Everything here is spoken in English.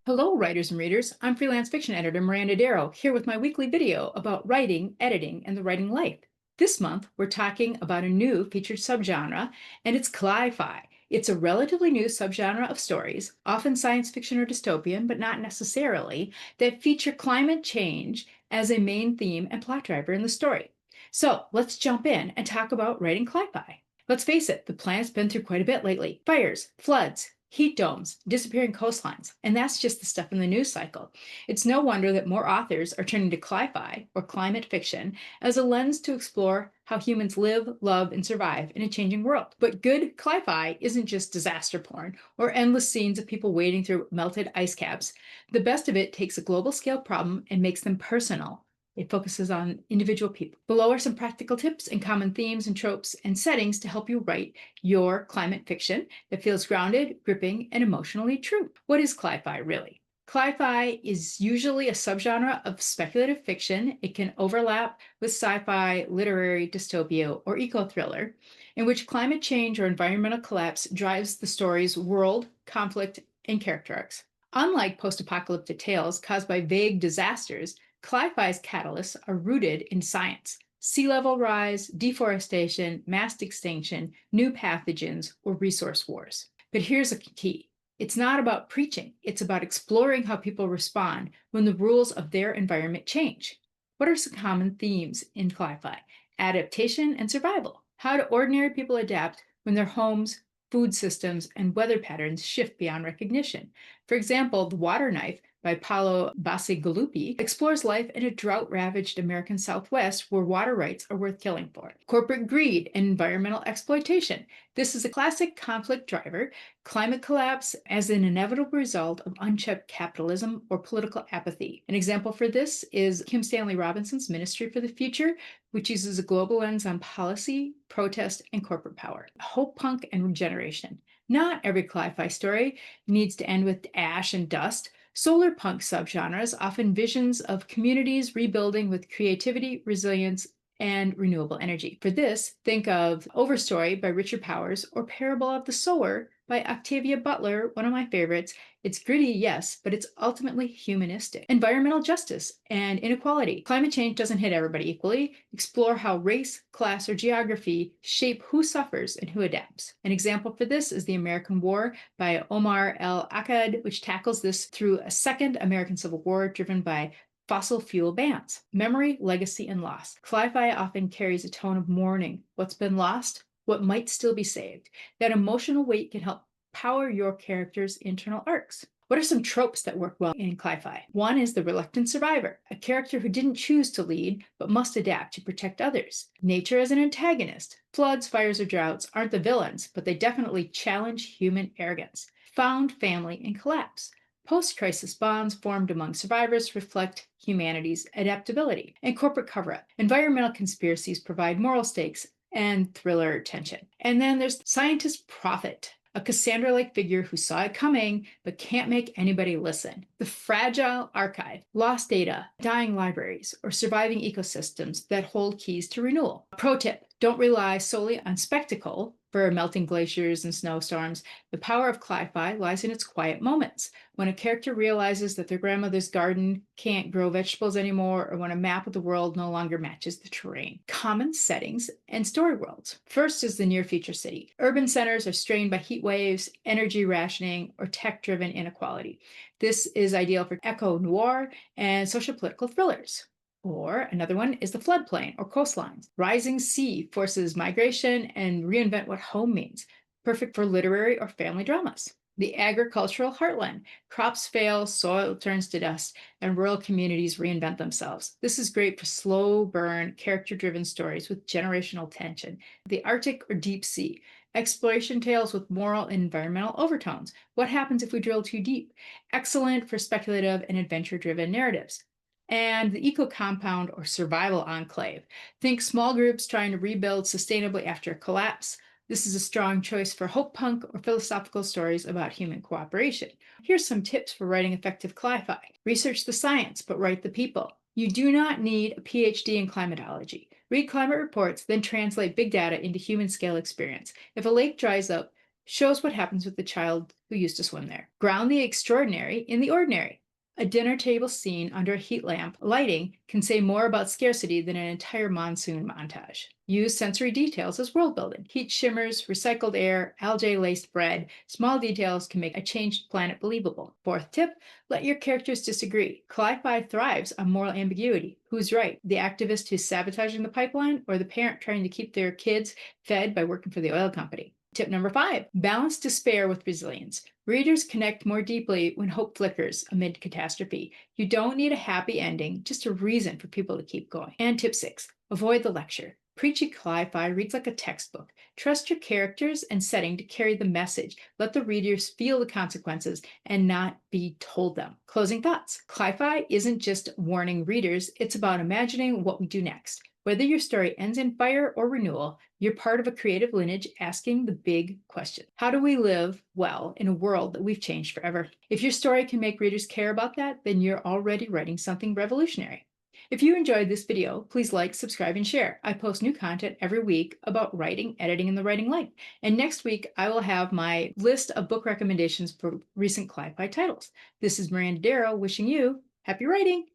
Hello, writers and readers. I'm freelance fiction editor Miranda Darrow, here with my weekly video about writing, editing, and the writing life. This month, we're talking about a new featured subgenre, and it's Cli Fi. It's a relatively new subgenre of stories, often science fiction or dystopian, but not necessarily, that feature climate change as a main theme and plot driver in the story. So let's jump in and talk about writing Cli Fi. Let's face it, the planet's been through quite a bit lately. Fires, floods, heat domes, disappearing coastlines, and that's just the stuff in the news cycle. It's no wonder that more authors are turning to cli-fi, or climate fiction, as a lens to explore how humans live, love, and survive in a changing world. But good cli-fi isn't just disaster porn or endless scenes of people wading through melted ice caps. The best of it takes a global scale problem and makes them personal. It focuses on individual people. Below are some practical tips and common themes and tropes and settings to help you write your climate fiction that feels grounded, gripping, and emotionally true. What is Cli-Fi really? Cli-Fi is usually a subgenre of speculative fiction. It can overlap with sci-fi, literary, dystopia, or eco-thriller, in which climate change or environmental collapse drives the story's world, conflict, and character arcs. Unlike post-apocalyptic tales caused by vague disasters, Cli-Fi's catalysts are rooted in science: sea level rise, deforestation, mass extinction, new pathogens, or resource wars. But here's a key. It's not about preaching. It's about exploring how people respond when the rules of their environment change. What are some common themes in Cli-Fi? Adaptation and survival. How do ordinary people adapt when their homes, food systems, and weather patterns shift beyond recognition? For example, The Water Knife by Paolo Bacigalupi explores life in a drought-ravaged American Southwest where water rights are worth killing for. Corporate greed and environmental exploitation. This is a classic conflict driver. Climate collapse as an inevitable result of unchecked capitalism or political apathy. An example for this is Kim Stanley Robinson's Ministry for the Future, which uses a global lens on policy, protest, and corporate power. Hopepunk and regeneration. Not every Cli-Fi story needs to end with ash and dust. Solar punk subgenres often visions of communities rebuilding with creativity, resilience, and renewable energy. For this, think of Overstory by Richard Powers or Parable of the Sower by Octavia Butler, one of my favorites. It's gritty, yes, but it's ultimately humanistic. Environmental justice and inequality. Climate change doesn't hit everybody equally. Explore how race, class, or geography shape who suffers and who adapts. An example for this is The American War by Omar El Akkad, which tackles this through a second American Civil War driven by fossil fuel bans. Memory, legacy, and loss. Cli-Fi often carries a tone of mourning. What's been lost? What might still be saved? That emotional weight can help power your character's internal arcs. What are some tropes that work well in Cli-Fi? One is the reluctant survivor, a character who didn't choose to lead but must adapt to protect others. Nature as an antagonist. Floods, fires, or droughts aren't the villains, but they definitely challenge human arrogance. Found family in collapse. Post-crisis bonds formed among survivors reflect humanity's adaptability. And corporate cover-up. Environmental conspiracies provide moral stakes and thriller tension. And then there's scientist prophet, a Cassandra-like figure who saw it coming but can't make anybody listen. The fragile archive, lost data, dying libraries, or surviving ecosystems that hold keys to renewal. Pro tip, don't rely solely on spectacle for melting glaciers and snowstorms. The power of Cli-Fi lies in its quiet moments. When a character realizes that their grandmother's garden can't grow vegetables anymore, or when a map of the world no longer matches the terrain. Common settings and story worlds. First is the near-future city. Urban centers are strained by heat waves, energy rationing, or tech-driven inequality. This is ideal for eco-noir and social-political thrillers. Or another one is the floodplain or coastlines. Rising sea forces migration and reinvent what home means, perfect for literary or family dramas. The agricultural heartland. Crops fail, soil turns to dust, and rural communities reinvent themselves. This is great for slow burn, character-driven stories with generational tension. The Arctic or deep sea. Exploration tales with moral and environmental overtones. What happens if we drill too deep? Excellent for speculative and adventure-driven narratives. And the eco-compound or survival enclave. Think small groups trying to rebuild sustainably after a collapse. This is a strong choice for hope punk or philosophical stories about human cooperation. Here's some tips for writing effective Cli-Fi. Research the science, but write the people. You do not need a PhD in climatology. Read climate reports, then translate big data into human scale experience. If a lake dries up, shows what happens with the child who used to swim there. Ground the extraordinary in the ordinary. A dinner table scene under a heat lamp lighting can say more about scarcity than an entire monsoon montage. Use sensory details as world building. Heat shimmers, recycled air, algae-laced bread. Small details can make a changed planet believable. Fourth tip, let your characters disagree. Cli Fi thrives on moral ambiguity. Who's right? The activist who's sabotaging the pipeline or the parent trying to keep their kids fed by working for the oil company? Tip number 5, balance despair with resilience. Readers connect more deeply when hope flickers amid catastrophe. You don't need a happy ending, just a reason for people to keep going. And tip 6, avoid the lecture. Preachy Cli Fi reads like a textbook. Trust your characters and setting to carry the message. Let the readers feel the consequences and not be told them. Closing thoughts. Cli Fi isn't just warning readers, it's about imagining what we do next. Whether your story ends in fire or renewal, you're part of a creative lineage asking the big question. How do we live well in a world that we've changed forever? If your story can make readers care about that, then you're already writing something revolutionary. If you enjoyed this video, please like, subscribe, and share. I post new content every week about writing, editing, and the writing life. And next week, I will have my list of book recommendations for recent Cli Fi titles. This is Miranda Darrow wishing you happy writing!